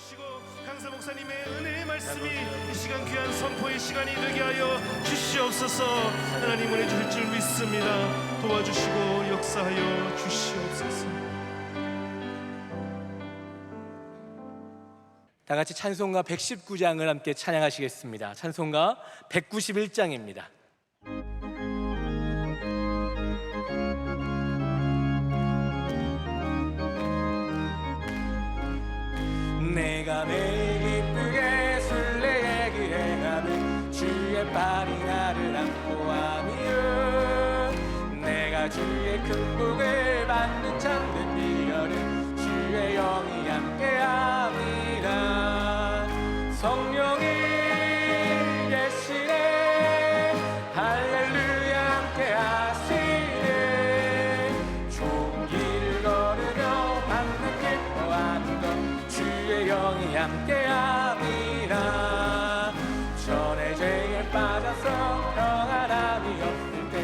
도와주시고 강사 목사님의 은혜의 말씀이 이 시간 귀한 선포의 시간이 되게 하여 주시옵소서. 하나님 은혜 주실 줄 믿습니다. 도와주시고 역사하여 주시옵소서. 다 같이 찬송가 119장을 함께 찬양하시겠습니다. 찬송가 191장입니다. 내가 매일 기쁘게 순례에 기행하며 주의 발이 나를 안고 하며 내가 주의 큰 복을 받는 참된 비결은 주의 영이 함께함이라. 성령이 계시네 할렐루야 함께하시네. 좋은 길을 걸으며 만나 기뻐하는 것 주의 영이 함께함이라. 전에 죄에 빠져서 평안함이 없을 때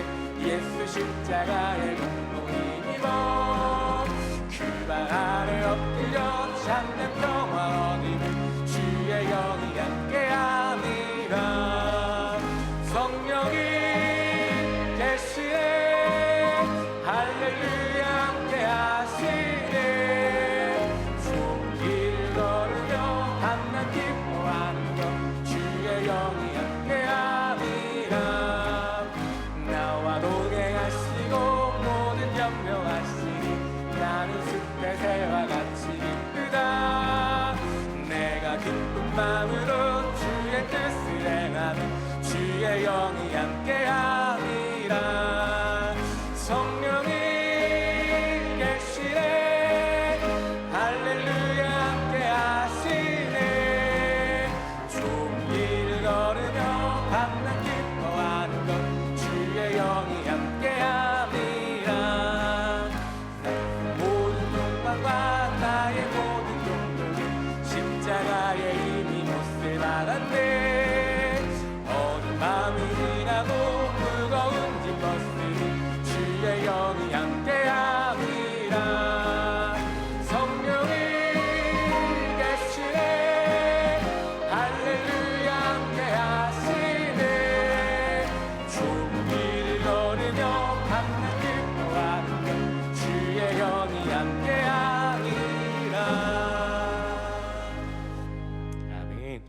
예수 십자가의 공로인 입어 그 발 아래 엎드려 참된 평화 얻으니 주의 영이 함께함이라. 성령이 계시네 할렐루야 함께하시네. 좋은 길 걸으며 밤낮 기뻐하는 것 주의 영이 함께함이라. 나와 동행하시고 모든 염려하시니 나는 숲에새와 같이 기쁘다. 내가 기쁜 마음으로 주의 뜻을 행하면 주의 영이 함께함이라. 성령이 계시네 할렐루야 함께하시네. 좋은 길을 걸으며 밤낮 기뻐하는 것 주의 영이 함께함이라. 모든 욕망과 나의 모든 동력은 십자가에 이미 못을 박았네. 어두운 밤이 지나고 무거운 짐 벗으니 주의 영이 함께함이라. 성령이 계시네 할렐루야 함께하시네. 좋은 길을 걸으며 밤낮 기뻐하는 것 주의 영이 함께함이라. 아멘.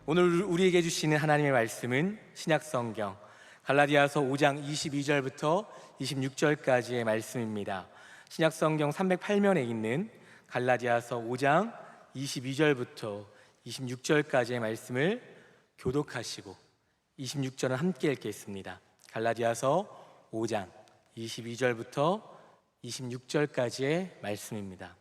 오늘 우리에게 주시는 하나님의 말씀은 신약성경 갈라디아서 5장 22절부터 26절까지의 말씀입니다. 신약성경 308면에 있는 갈라디아서 5장 22절부터 26절까지의 말씀을 교독하시고 26절은 함께 읽겠습니다. 갈라디아서 5장 22절부터 26절까지의 말씀입니다.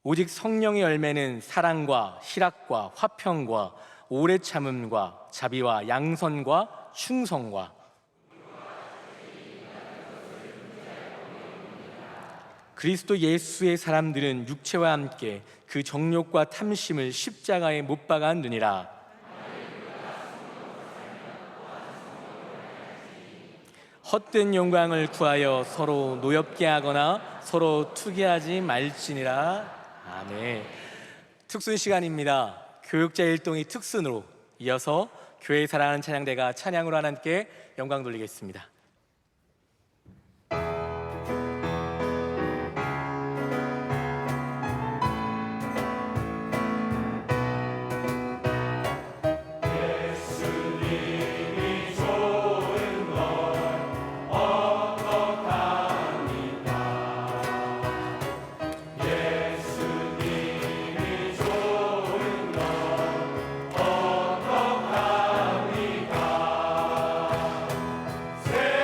오직 성령의 열매는 사랑과 희락과 화평과 오래 참음과 자비와 양선과 충성과 그리스도 예수의 사람들은 육체와 함께 그 정욕과 탐심을 십자가에 못 박았느니라. 헛된 영광을 구하여 서로 노엽게 하거나 서로 투기하지 말지니라. 아멘. 특순 시간입니다. 교육자 일동의 특순으로 이어서 교회 사랑하는 찬양대가 찬양으로 하나님께 영광 돌리겠습니다. 세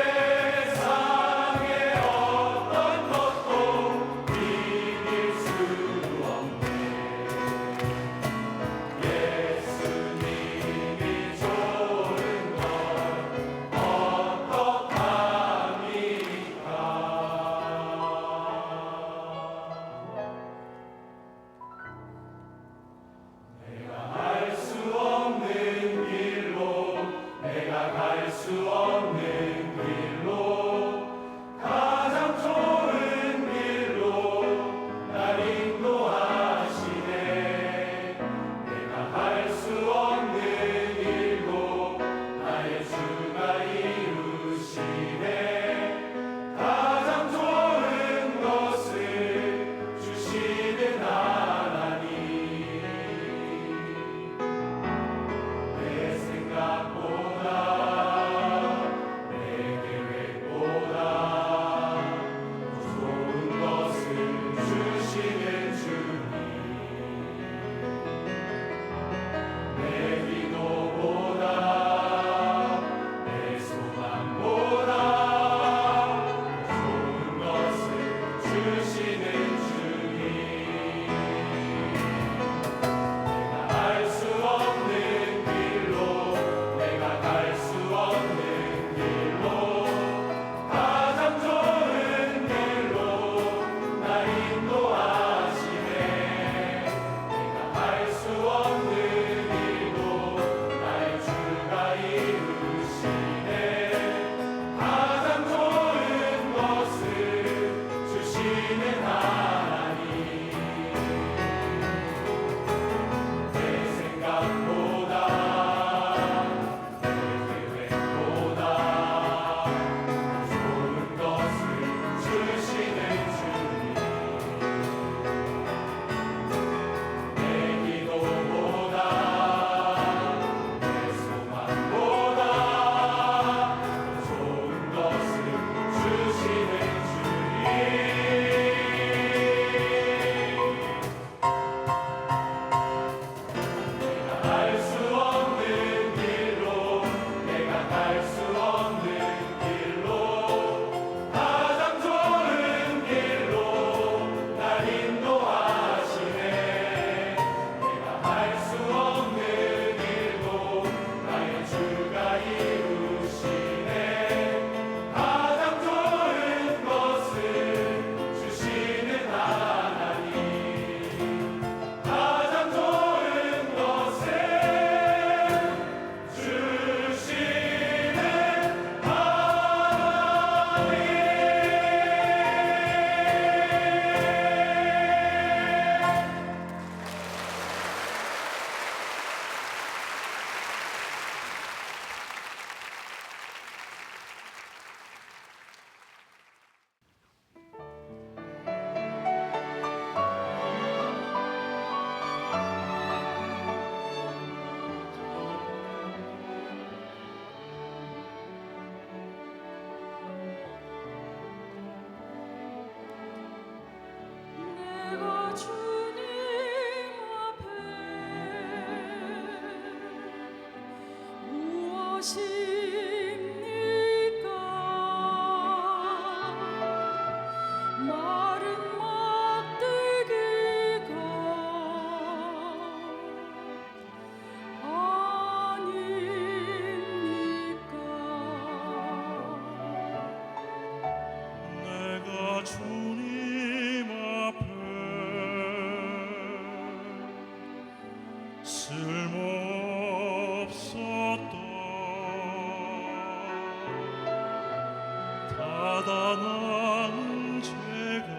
나는 죄가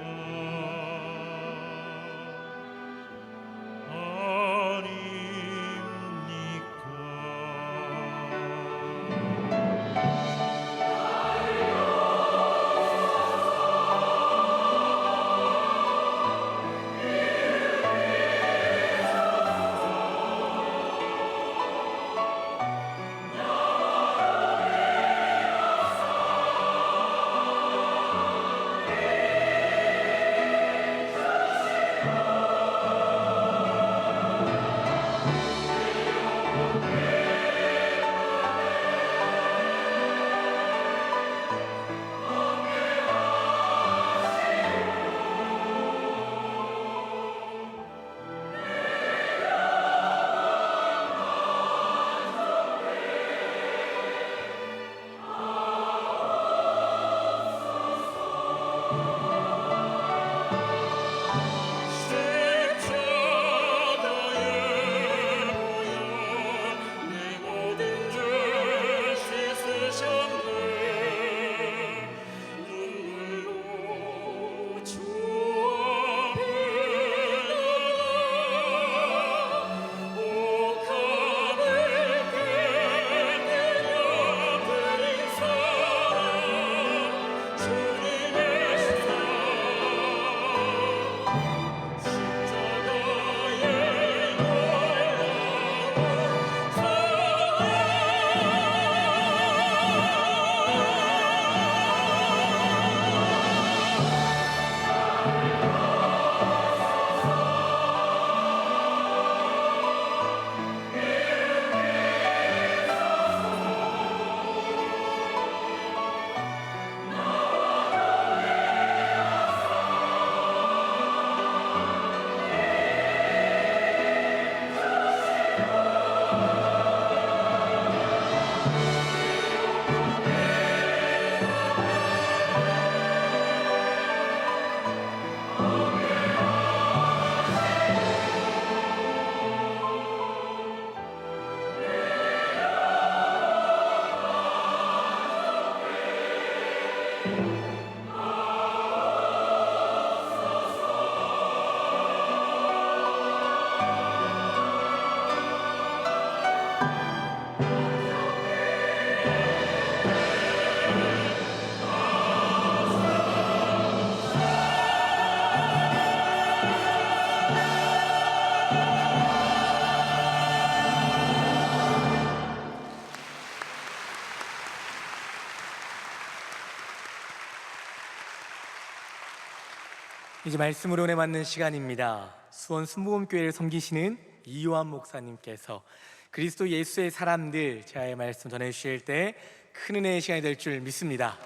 이제 말씀으로 은혜 맞는 시간입니다. 수원 순복음교회를 섬기시는 이요한 목사님께서 그리스도 예수의 사람들 제아의 말씀 전해주실 때 큰 은혜의 시간이 될 줄 믿습니다.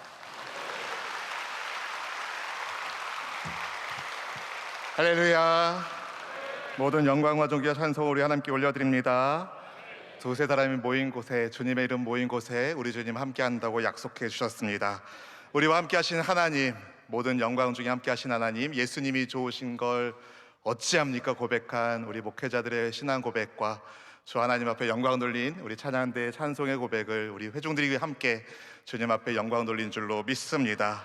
할렐루야. 모든 영광과 존귀와 찬송을 우리 하나님께 올려드립니다. 두세 사람이 모인 곳에, 주님의 이름 모인 곳에 우리 주님 함께 한다고 약속해 주셨습니다. 우리와 함께 하신 하나님, 모든 영광 중에 함께 하신 하나님, 예수님이 좋으신 걸 어찌합니까 고백한 우리 목회자들의 신앙 고백과 주 하나님 앞에 영광 돌린 우리 찬양대의 찬송의 고백을 우리 회중들이 함께 주님 앞에 영광 돌린 줄로 믿습니다.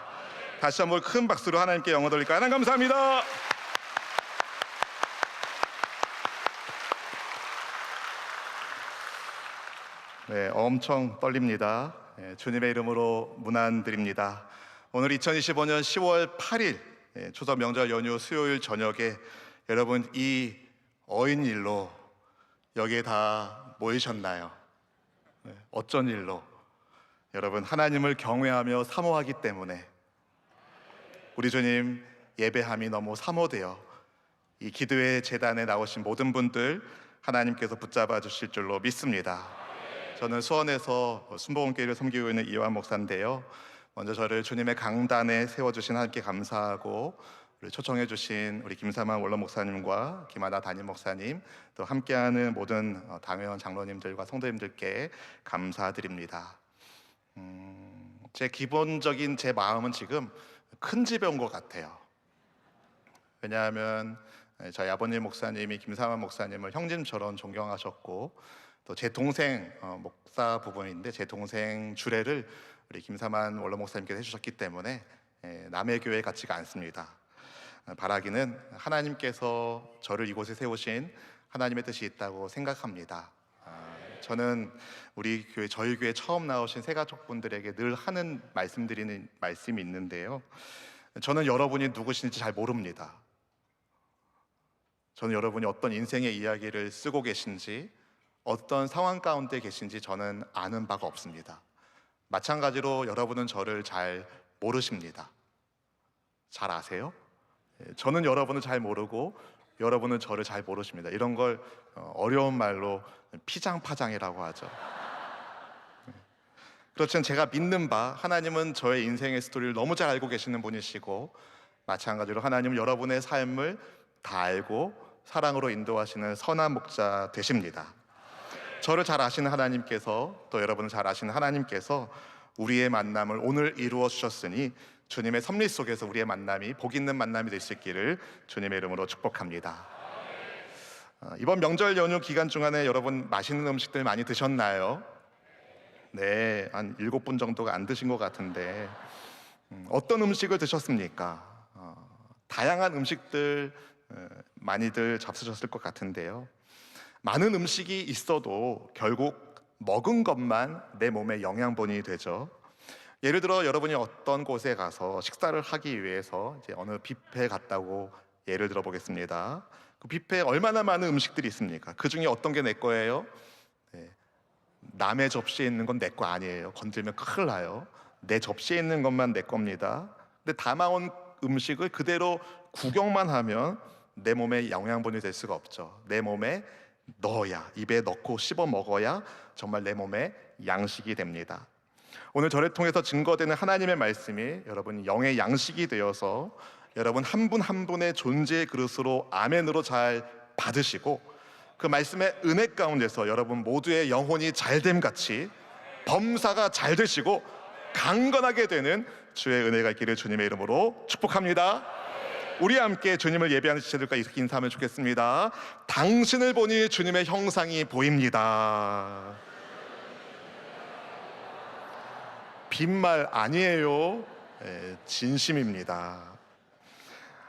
다시 한번 큰 박수로 하나님께 영광 돌릴까요? 하나님 감사합니다. 네, 엄청 떨립니다. 주님의 이름으로 문안드립니다. 오늘 2025년 10월 8일 추석 명절 연휴 수요일 저녁에 여러분 이 어인일로 여기에 다 모이셨나요? 어쩐 일로? 여러분 하나님을 경외하며 사모하기 때문에 우리 주님 예배함이 너무 사모되어 이 기도회 재단에 나오신 모든 분들 하나님께서 붙잡아 주실 줄로 믿습니다. 저는 수원에서 순복음교회를 섬기고 있는 이완 목사인데요. 먼저 저를 주님의 강단에 세워주신 하나님께 감사하고, 우리 초청해 주신 우리 김사만 원로 목사님과 김하나 담임 목사님, 또 함께하는 모든 당회원 장로님들과 성도님들께 감사드립니다. 제 기본적인 제 마음은 지금 큰 집에 온 것 같아요. 왜냐하면 저희 아버님 목사님이 김사만 목사님을 형님처럼 존경하셨고, 또 제 동생 목사 부부인데 제 동생 주례를 우리 김사만 원로 목사님께서 해주셨기 때문에 남의 교회 같지가 않습니다. 바라기는 하나님께서 저를 이곳에 세우신 하나님의 뜻이 있다고 생각합니다. 저는 우리 교회, 저희 교회 처음 나오신 새가족분들에게 늘 하는 말씀드리는 말씀이 있는데요. 저는 여러분이 누구신지 잘 모릅니다. 저는 여러분이 어떤 인생의 이야기를 쓰고 계신지, 어떤 상황 가운데 계신지 저는 아는 바가 없습니다. 마찬가지로 여러분은 저를 잘 모르십니다. 잘 아세요? 저는 여러분을 잘 모르고 여러분은 저를 잘 모르십니다. 이런 걸 어려운 말로 피장파장이라고 하죠. 그렇지만 제가 믿는 바, 하나님은 저의 인생의 스토리를 너무 잘 알고 계시는 분이시고, 마찬가지로 하나님은 여러분의 삶을 다 알고 사랑으로 인도하시는 선한 목자 되십니다. 저를 잘 아시는 하나님께서, 또 여러분을 잘 아시는 하나님께서 우리의 만남을 오늘 이루어 주셨으니 주님의 섭리 속에서 우리의 만남이 복 있는 만남이 될 수 있기를 주님의 이름으로 축복합니다. 이번 명절 연휴 기간 중간에 여러분 맛있는 음식들 많이 드셨나요? 네, 한 7분 정도가 안 드신 것 같은데 어떤 음식을 드셨습니까? 다양한 음식들 많이들 잡수셨을 것 같은데요. 많은 음식이 있어도 결국 먹은 것만 내 몸에 영양분이 되죠. 예를 들어 여러분이 어떤 곳에 가서 식사를 하기 위해서 이제 어느 뷔페에 갔다고 예를 들어 보겠습니다. 그 뷔페에 얼마나 많은 음식들이 있습니까? 그 중에 어떤 게 내 거예요? 네. 남의 접시에 있는 건 내 거 아니에요. 건들면 큰일 나요. 내 접시에 있는 것만 내 겁니다. 근데 담아온 음식을 그대로 구경만 하면 내 몸에 영양분이 될 수가 없죠. 내 몸에 넣어야, 입에 넣고 씹어 먹어야 정말 내 몸에 양식이 됩니다. 오늘 저를 통해서 증거되는 하나님의 말씀이 여러분 영의 양식이 되어서 여러분 한 분 한 분의 존재의 그릇으로 아멘으로 잘 받으시고, 그 말씀의 은혜 가운데서 여러분 모두의 영혼이 잘됨 같이 범사가 잘 되시고 강건하게 되는 주의 은혜가 있기를 주님의 이름으로 축복합니다. 우리 함께 주님을 예배하는 지체들과 이렇게 인사하면 좋겠습니다. 당신을 보니 주님의 형상이 보입니다. 빈말 아니에요. 진심입니다.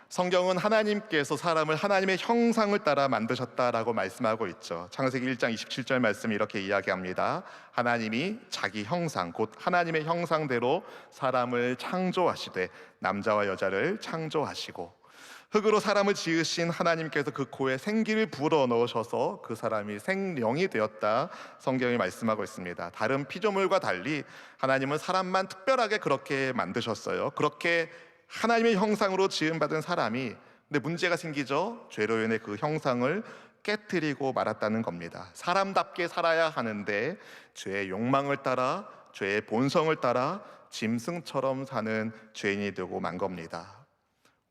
성경은 하나님께서 사람을 하나님의 형상을 따라 만드셨다라고 말씀하고 있죠. 창세기 1장 27절 말씀이 이렇게 이야기합니다. 하나님이 자기 형상, 곧 하나님의 형상대로 사람을 창조하시되 남자와 여자를 창조하시고, 흙으로 사람을 지으신 하나님께서 그 코에 생기를 불어 넣으셔서 그 사람이 생명이 되었다, 성경이 말씀하고 있습니다. 다른 피조물과 달리 하나님은 사람만 특별하게 그렇게 만드셨어요. 그렇게 하나님의 형상으로 지음받은 사람이, 근데 문제가 생기죠. 죄로 인해 그 형상을 깨트리고 말았다는 겁니다. 사람답게 살아야 하는데 죄의 욕망을 따라, 죄의 본성을 따라 짐승처럼 사는 죄인이 되고 만 겁니다.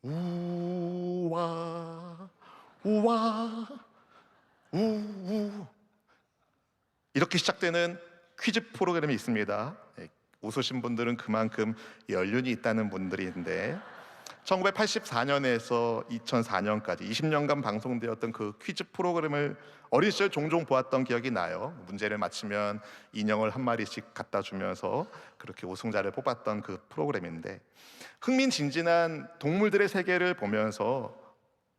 우와 우와 우우, 이렇게 시작되는 퀴즈 프로그램이 있습니다. 웃으신 분들은 그만큼 연륜이 있다는 분들인데, 1984년에서 2004년까지 20년간 방송되었던 그 퀴즈 프로그램을 어린 시절 종종 보았던 기억이 나요. 문제를 맞히면 인형을 한 마리씩 갖다 주면서 그렇게 우승자를 뽑았던 그 프로그램인데, 흥미진진한 동물들의 세계를 보면서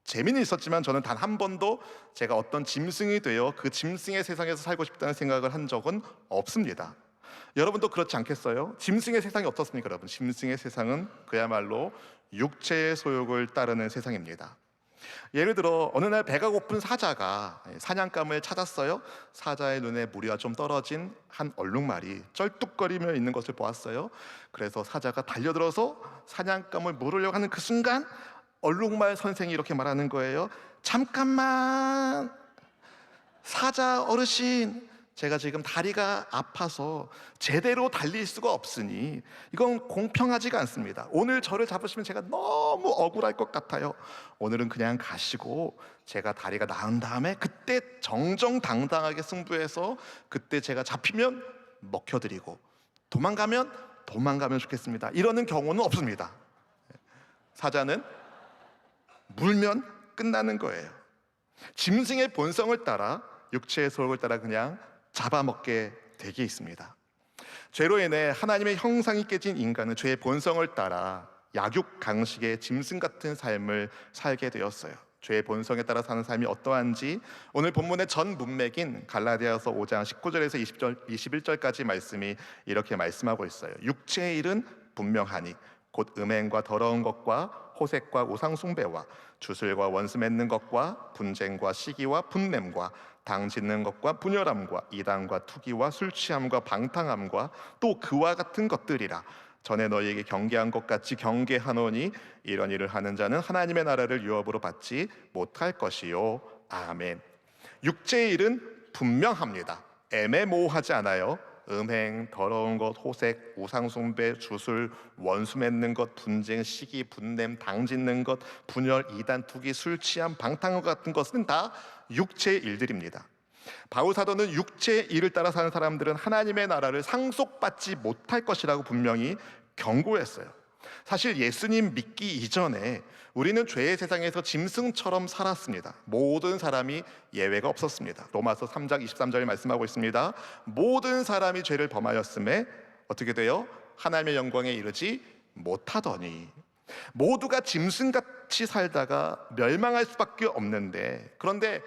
재미는 있었지만 저는 단 한 번도 제가 어떤 짐승이 되어 그 짐승의 세상에서 살고 싶다는 생각을 한 적은 없습니다. 여러분도 그렇지 않겠어요? 짐승의 세상이 어떻습니까, 여러분? 짐승의 세상은 그야말로 육체의 소욕을 따르는 세상입니다. 예를 들어 어느 날 배가 고픈 사자가 사냥감을 찾았어요. 사자의 눈에 무리가 좀 떨어진 한 얼룩말이 쩔뚝거리며 있는 것을 보았어요. 그래서 사자가 달려들어서 사냥감을 물으려고 하는 그 순간 얼룩말 선생이 이렇게 말하는 거예요. 잠깐만, 사자 어르신, 제가 지금 다리가 아파서 제대로 달릴 수가 없으니 이건 공평하지가 않습니다. 오늘 저를 잡으시면 제가 너무 억울할 것 같아요. 오늘은 그냥 가시고 제가 다리가 나은 다음에 그때 정정당당하게 승부해서 그때 제가 잡히면 먹혀드리고 도망가면 좋겠습니다. 이러는 경우는 없습니다. 사자는 물면 끝나는 거예요. 짐승의 본성을 따라, 육체의 소욕을 따라 그냥 잡아먹게 되게 있습니다. 죄로 인해 하나님의 형상이 깨진 인간은 죄의 본성을 따라 약육강식의 짐승 같은 삶을 살게 되었어요. 죄의 본성에 따라 사는 삶이 어떠한지 오늘 본문의 전 문맥인 갈라디아서 5장 19절에서 21절까지 말씀이 이렇게 말씀하고 있어요. 육체의 일은 분명하니 곧 음행과 더러운 것과 호색과 우상 숭배와 주술과 원수 맺는 것과 분쟁과 시기와 분냄과 당 짓는 것과 분열함과 이단과 투기와 술 취함과 방탕함과 또 그와 같은 것들이라. 전에 너희에게 경계한 것 같이 경계하노니 이런 일을 하는 자는 하나님의 나라를 유업으로 받지 못할 것이요. 아멘. 육체의 일은 분명합니다. 애매모호하지 않아요. 음행, 더러운 것, 호색, 우상숭배, 주술, 원수 맺는 것, 분쟁, 시기, 분냄, 당 짓는 것, 분열, 이단, 투기, 술 취함, 방탕 같은 것은 다 육체의 일들입니다. 바울 사도는 육체의 일을 따라 사는 사람들은 하나님의 나라를 상속받지 못할 것이라고 분명히 경고했어요. 사실 예수님 믿기 이전에 우리는 죄의 세상에서 짐승처럼 살았습니다. 모든 사람이 예외가 없었습니다. 로마서 3장 23절에 말씀하고 있습니다. 모든 사람이 죄를 범하였음에 어떻게 돼요? 하나님의 영광에 이르지 못하더니. 모두가 짐승같이 살다가 멸망할 수밖에 없는데, 그런데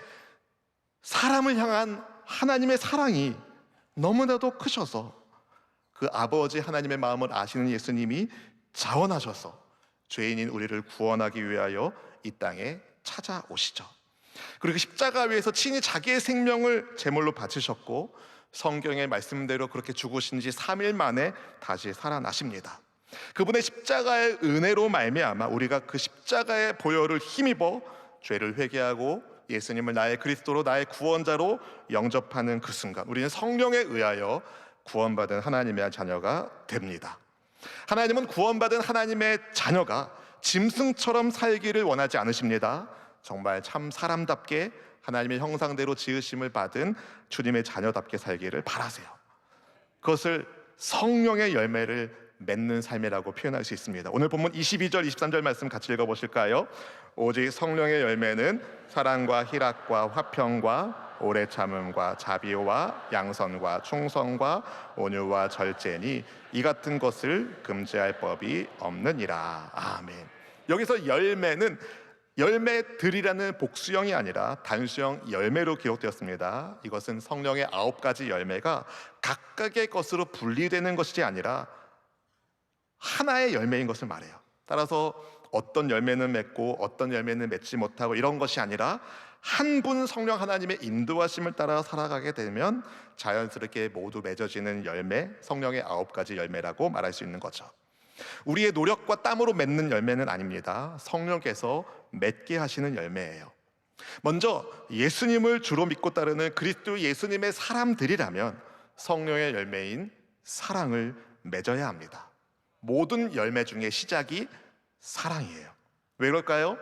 사람을 향한 하나님의 사랑이 너무나도 크셔서 그 아버지 하나님의 마음을 아시는 예수님이 자원하셔서 죄인인 우리를 구원하기 위하여 이 땅에 찾아오시죠. 그리고 십자가 위에서 친히 자기의 생명을 제물로 바치셨고 성경의 말씀대로 그렇게 죽으신 지 3일 만에 다시 살아나십니다. 그분의 십자가의 은혜로 말미암아 우리가 그 십자가의 보혈을 힘입어 죄를 회개하고 예수님을 나의 그리스도로 나의 구원자로 영접하는 그 순간 우리는 성령에 의하여 구원받은 하나님의 자녀가 됩니다. 하나님은 구원받은 하나님의 자녀가 짐승처럼 살기를 원하지 않으십니다. 정말 참 사람답게 하나님의 형상대로 지으심을 받은 주님의 자녀답게 살기를 바라세요. 그것을 성령의 열매를 맺는 삶이라고 표현할 수 있습니다. 오늘 본문 22절 23절 말씀 같이 읽어보실까요? 오직 성령의 열매는 사랑과 희락과 화평과 오래 참음과 자비와 양선과 충성과 온유와 절제니 이 같은 것을 금지할 법이 없느니라. 아멘. 여기서 열매는 열매들이라는 복수형이 아니라 단수형 열매로 기록되었습니다. 이것은 성령의 9가지 열매가 각각의 것으로 분리되는 것이 아니라 하나의 열매인 것을 말해요. 따라서 어떤 열매는 맺고 어떤 열매는 맺지 못하고 이런 것이 아니라 한 분 성령 하나님의 인도하심을 따라 살아가게 되면 자연스럽게 모두 맺어지는 열매, 성령의 9가지 열매라고 말할 수 있는 거죠. 우리의 노력과 땀으로 맺는 열매는 아닙니다. 성령께서 맺게 하시는 열매예요. 먼저 예수님을 주로 믿고 따르는 그리스도 예수님의 사람들이라면 성령의 열매인 사랑을 맺어야 합니다. 모든 열매 중에 시작이 사랑이에요. 왜 그럴까요?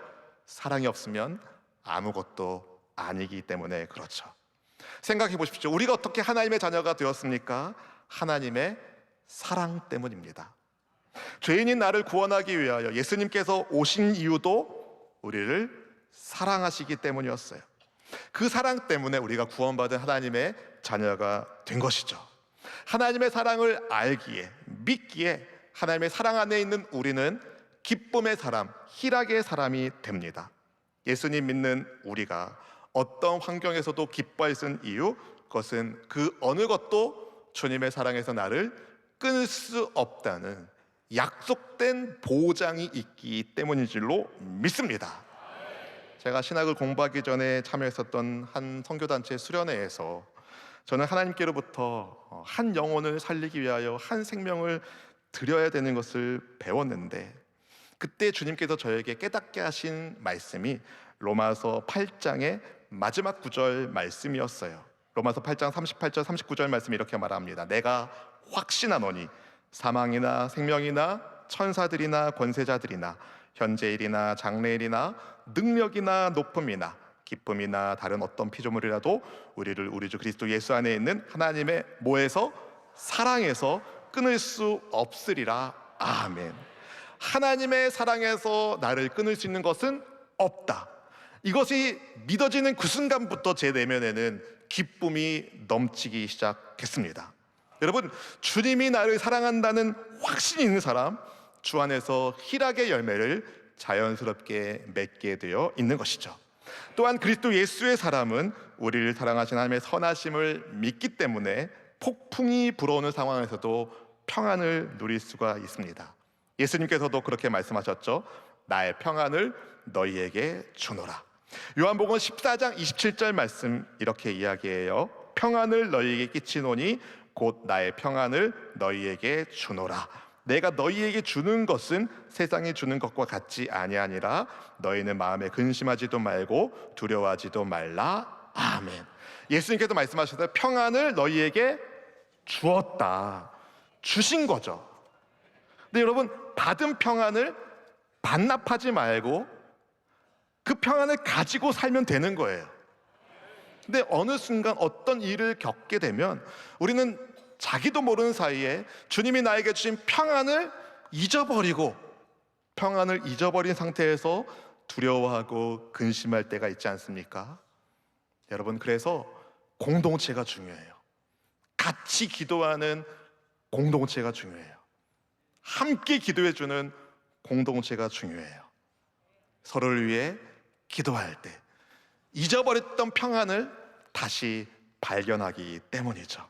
사랑이 없으면 아무것도 아니기 때문에 그렇죠. 생각해 보십시오. 우리가 어떻게 하나님의 자녀가 되었습니까? 하나님의 사랑 때문입니다. 죄인인 나를 구원하기 위하여 예수님께서 오신 이유도 우리를 사랑하시기 때문이었어요. 그 사랑 때문에 우리가 구원받은 하나님의 자녀가 된 것이죠. 하나님의 사랑을 알기에, 믿기에 하나님의 사랑 안에 있는 우리는 기쁨의 사람, 희락의 사람이 됩니다. 예수님 믿는 우리가 어떤 환경에서도 기뻐할 수 있는 이유, 그것은 그 어느 것도 주님의 사랑에서 나를 끊을 수 없다는 약속된 보장이 있기 때문인 줄로 믿습니다. 제가 신학을 공부하기 전에 참여했었던 한 선교단체 수련회에서 저는 하나님께로부터 한 영혼을 살리기 위하여 한 생명을 드려야 되는 것을 배웠는데 그때 주님께서 저에게 깨닫게 하신 말씀이 로마서 8장의 마지막 구절 말씀이었어요. 로마서 8장 38절 39절 말씀이 이렇게 말합니다. 내가 확신하노니 사망이나 생명이나 천사들이나 권세자들이나 현재일이나 장래일이나 능력이나 높음이나 기쁨이나 다른 어떤 피조물이라도 우리를 우리 주 그리스도 예수 안에 있는 하나님의 뭐에서? 사랑에서 끊을 수 없으리라. 아멘. 하나님의 사랑에서 나를 끊을 수 있는 것은 없다. 이것이 믿어지는 그 순간부터 제 내면에는 기쁨이 넘치기 시작했습니다. 여러분, 주님이 나를 사랑한다는 확신이 있는 사람, 주 안에서 희락의 열매를 자연스럽게 맺게 되어 있는 것이죠. 또한 그리스도 예수의 사람은 우리를 사랑하신 하나님의 선하심을 믿기 때문에 폭풍이 불어오는 상황에서도 평안을 누릴 수가 있습니다. 예수님께서도 그렇게 말씀하셨죠. 나의 평안을 너희에게 주노라. 요한복음 14장 27절 말씀 이렇게 이야기해요. 평안을 너희에게 끼치노니 곧 나의 평안을 너희에게 주노라. 내가 너희에게 주는 것은 세상이 주는 것과 같지 아니하니라. 너희는 마음에 근심하지도 말고 두려워하지도 말라. 아멘. 예수님께서 말씀하셨어요. 평안을 너희에게 주었다. 주신 거죠. 근데 여러분, 받은 평안을 반납하지 말고 그 평안을 가지고 살면 되는 거예요. 근데 어느 순간 어떤 일을 겪게 되면 우리는 자기도 모르는 사이에 주님이 나에게 주신 평안을 잊어버리고, 평안을 잊어버린 상태에서 두려워하고 근심할 때가 있지 않습니까? 여러분, 그래서 공동체가 중요해요. 같이 기도하는 공동체가 중요해요. 함께 기도해주는 공동체가 중요해요. 서로를 위해 기도할 때 잊어버렸던 평안을 다시 발견하기 때문이죠.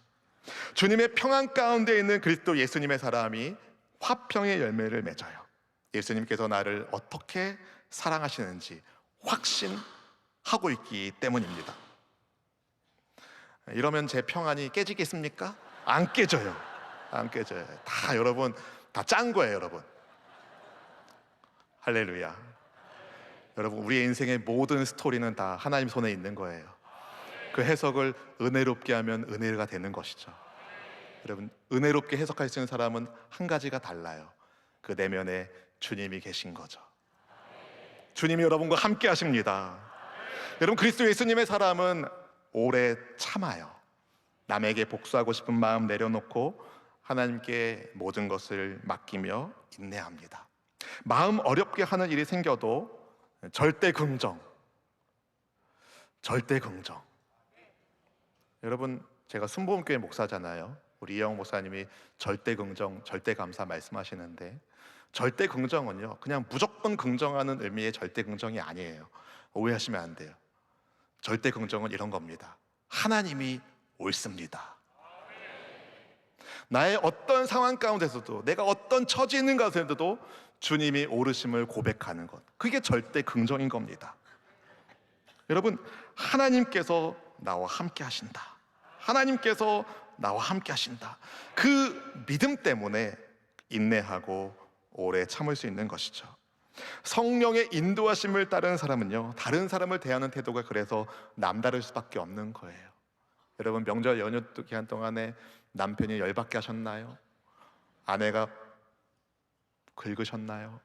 주님의 평안 가운데 있는 그리스도 예수님의 사람이 화평의 열매를 맺어요. 예수님께서 나를 어떻게 사랑하시는지 확신하고 있기 때문입니다. 이러면 제 평안이 깨지겠습니까? 안 깨져요. 안 깨져요. 다 여러분 다 짠 거예요, 여러분. 할렐루야. 여러분, 우리의 인생의 모든 스토리는 다 하나님 손에 있는 거예요. 그 해석을 은혜롭게 하면 은혜가 되는 것이죠. 여러분, 은혜롭게 해석할 수 있는 사람은 한 가지가 달라요. 그 내면에 주님이 계신 거죠. 주님이 여러분과 함께 하십니다. 여러분, 그리스도 예수님의 사람은 오래 참아요. 남에게 복수하고 싶은 마음 내려놓고 하나님께 모든 것을 맡기며 인내합니다. 마음 어렵게 하는 일이 생겨도 절대 긍정. 여러분, 제가 순복음교회 목사잖아요. 우리 이영 목사님이 절대 긍정, 절대 감사 말씀하시는데, 절대 긍정은요, 그냥 무조건 긍정하는 의미의 절대 긍정이 아니에요. 오해하시면 안 돼요. 절대 긍정은 이런 겁니다. 하나님이 옳습니다. 나의 어떤 상황 가운데서도, 내가 어떤 처지에 있는 가운데서도 주님이 옳으심을 고백하는 것, 그게 절대 긍정인 겁니다. 여러분, 하나님께서 나와 함께 하신다. 하나님께서 나와 함께 하신다. 그 믿음 때문에 인내하고 오래 참을 수 있는 것이죠. 성령의 인도하심을 따르는 사람은요, 다른 사람을 대하는 태도가 그래서 남다를 수밖에 없는 거예요. 여러분, 명절 연휴 기간 동안에 남편이 열받게 하셨나요? 아내가 긁으셨나요?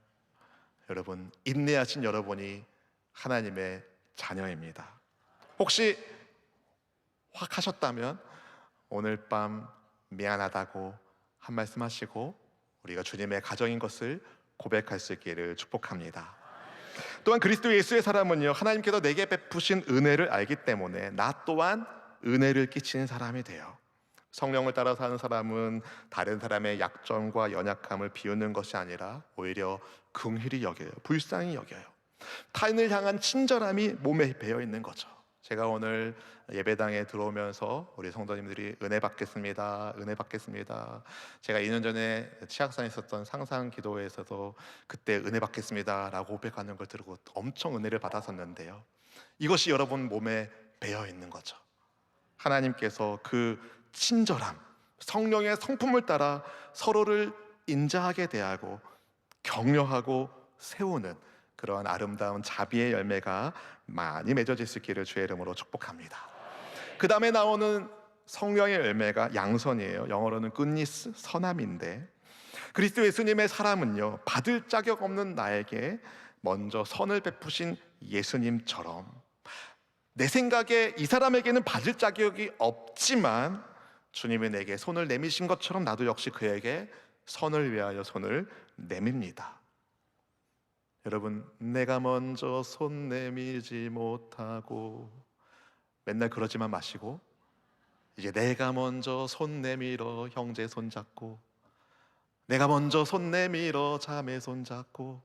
여러분, 인내하신 여러분이 하나님의 자녀입니다. 혹시 확 하셨다면 오늘 밤 미안하다고 한 말씀 하시고 우리가 주님의 가정인 것을 고백할 수 있기를 축복합니다. 또한 그리스도 예수의 사람은요, 하나님께서 내게 베푸신 은혜를 알기 때문에 나 또한 은혜를 끼치는 사람이 돼요. 성령을 따라 사는 사람은 다른 사람의 약점과 연약함을 비우는 것이 아니라 오히려 긍휼히 여겨요. 불쌍히 여겨요. 타인을 향한 친절함이 몸에 배어 있는 거죠. 제가 오늘 예배당에 들어오면서 우리 성도님들이 은혜 받겠습니다, 은혜 받겠습니다. 제가 2년 전에 치악산에 있었던 상상 기도회에서도 그때 은혜 받겠습니다 라고 고백하는 걸 들고 엄청 은혜를 받았었는데요, 이것이 여러분 몸에 배어 있는 거죠. 하나님께서 그 친절함, 성령의 성품을 따라 서로를 인자하게 대하고 격려하고 세우는 그러한 아름다운 자비의 열매가 많이 맺어질 수 있기를 주의 이름으로 축복합니다. 그 다음에 나오는 성령의 열매가 양선이에요. 영어로는 goodness, 선함인데, 그리스도 예수님의 사람은요, 받을 자격 없는 나에게 먼저 선을 베푸신 예수님처럼, 내 생각에 이 사람에게는 받을 자격이 없지만 주님이 내게 손을 내미신 것처럼 나도 역시 그에게 선을 위하여 손을 내밉니다. 여러분, 내가 먼저 손 내밀지 못하고 맨날 그러지만 마시고, 이제 내가 먼저 손 내밀어 형제 손 잡고, 내가 먼저 손 내밀어 자매 손 잡고,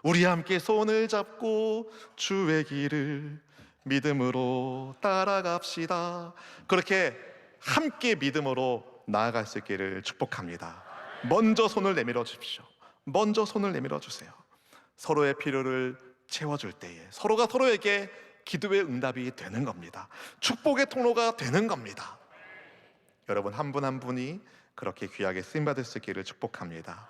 우리 함께 손을 잡고 주의 길을 믿음으로 따라갑시다. 그렇게 함께 믿음으로 나아갈 수 있기를 축복합니다. 먼저 손을 내밀어 주십시오. 먼저 손을 내밀어 주세요. 서로의 필요를 채워줄 때에 서로가 서로에게 기도의 응답이 되는 겁니다. 축복의 통로가 되는 겁니다. 여러분, 한 분 한 분이 그렇게 귀하게 쓰임받을 수 있기를 축복합니다.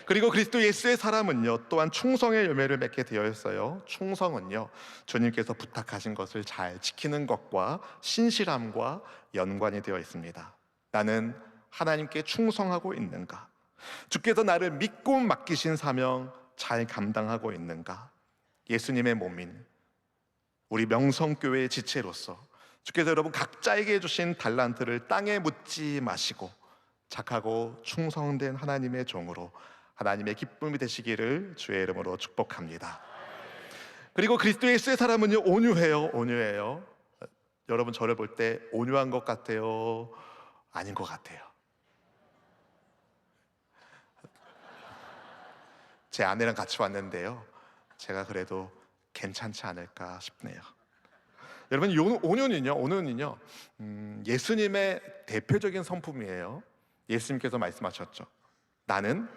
그리고 그리스도 예수의 사람은요, 또한 충성의 열매를 맺게 되어 있어요. 충성은요, 주님께서 부탁하신 것을 잘 지키는 것과 신실함과 연관이 되어 있습니다. 나는 하나님께 충성하고 있는가? 주께서 나를 믿고 맡기신 사명 잘 감당하고 있는가? 예수님의 몸인 우리 명성교회의 지체로서 주께서 여러분 각자에게 주신 달란트를 땅에 묻지 마시고 착하고 충성된 하나님의 종으로 하나님의 기쁨이 되시기를 주의 이름으로 축복합니다. 그리고 그리스도 예수의 사람은요, 온유해요. 온유해요. 여러분, 저를 볼 때 온유한 것 같아요? 아닌 것 같아요? 제 아내랑 같이 왔는데요, 제가 그래도 괜찮지 않을까 싶네요. 여러분, 온유는요, 예수님의 대표적인 성품이에요. 예수님께서 말씀하셨죠. 나는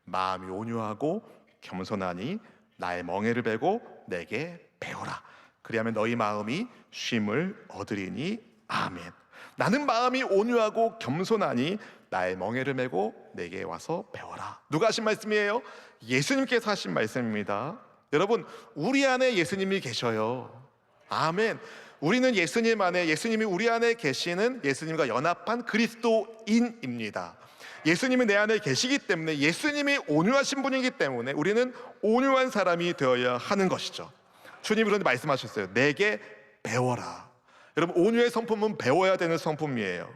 마음이 온유하고 겸손하니 나의 멍에를 베고 내게 배우라. 그리하면 너희 마음이 쉼을 얻으리니. 아멘. 나는 마음이 온유하고 겸손하니 나의 멍에를 메고 내게 와서 배워라. 누가 하신 말씀이에요? 예수님께서 하신 말씀입니다. 여러분, 우리 안에 예수님이 계셔요. 아멘. 우리는 예수님 안에, 예수님이 우리 안에 계시는 예수님과 연합한 그리스도인입니다. 예수님이 내 안에 계시기 때문에, 예수님이 온유하신 분이기 때문에 우리는 온유한 사람이 되어야 하는 것이죠. 주님이 그런데 말씀하셨어요. 내게 배워라. 여러분, 온유의 성품은 배워야 되는 성품이에요.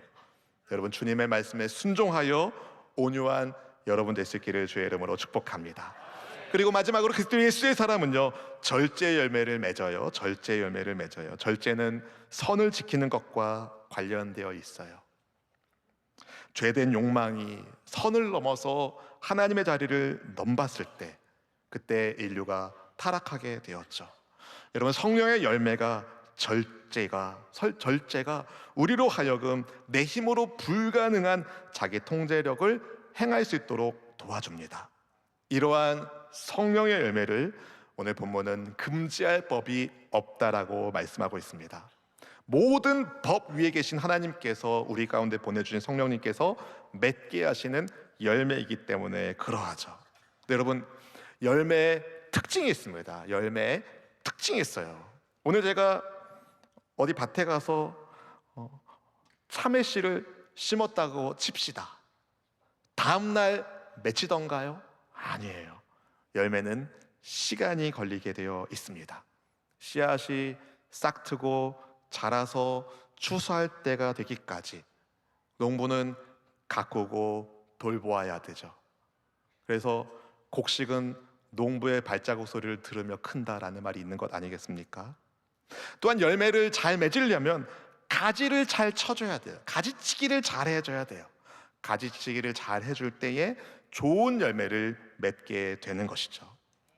여러분, 주님의 말씀에 순종하여 온유한 여러분 될 수 있기를 주의 이름으로 축복합니다. 그리고 마지막으로 그리스도 예수의 사람은요, 절제 열매를 맺어요. 절제 열매를 맺어요. 절제는 선을 지키는 것과 관련되어 있어요. 죄된 욕망이 선을 넘어서 하나님의 자리를 넘봤을 때, 그때 인류가 타락하게 되었죠. 여러분, 성령의 열매가 절제가 우리로 하여금 내 힘으로 불가능한 자기 통제력을 행할 수 있도록 도와줍니다. 이러한 성령의 열매를 오늘 본문은 금지할 법이 없다라고 말씀하고 있습니다. 모든 법 위에 계신 하나님께서 우리 가운데 보내주신 성령님께서 맺게 하시는 열매이기 때문에 그러하죠. 여러분, 열매의 특징이 있습니다. 열매의 특징이 있어요. 오늘 제가 어디 밭에 가서 참외 씨를 심었다고 칩시다. 다음 날 맺히던가요? 아니에요. 열매는 시간이 걸리게 되어 있습니다. 씨앗이 싹트고 자라서 추수할 때가 되기까지 농부는 가꾸고 돌보아야 되죠. 그래서 곡식은 농부의 발자국 소리를 들으며 큰다라는 말이 있는 것 아니겠습니까? 또한 열매를 잘 맺으려면 가지를 잘 쳐줘야 돼요. 가지치기를 잘 해줘야 돼요. 가지치기를 잘 해줄 때에 좋은 열매를 맺게 되는 것이죠.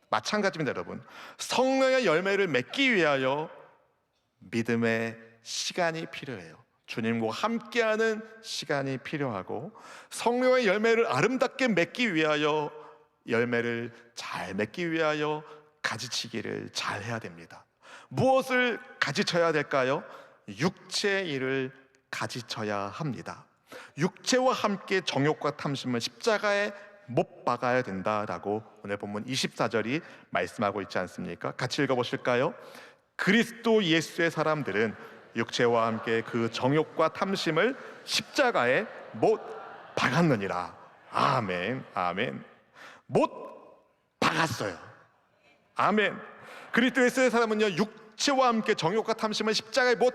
마찬가지입니다. 여러분, 성령의 열매를 맺기 위하여 믿음의 시간이 필요해요. 주님과 함께하는 시간이 필요하고, 성령의 열매를 아름답게 맺기 위하여, 열매를 잘 맺기 위하여 가지치기를 잘 해야 됩니다. 무엇을 가지쳐야 될까요? 육체의 일을 가지쳐야 합니다. 육체와 함께 정욕과 탐심을 십자가에 못 박아야 된다라고 오늘 본문 24절이 말씀하고 있지 않습니까? 같이 읽어보실까요? 그리스도 예수의 사람들은 육체와 함께 그 정욕과 탐심을 십자가에 못 박았느니라. 아멘, 아멘. 못 박았어요. 아멘. 그리스도 예수의 사람은요, 육체와 함께 정욕과 탐심을 십자가에 못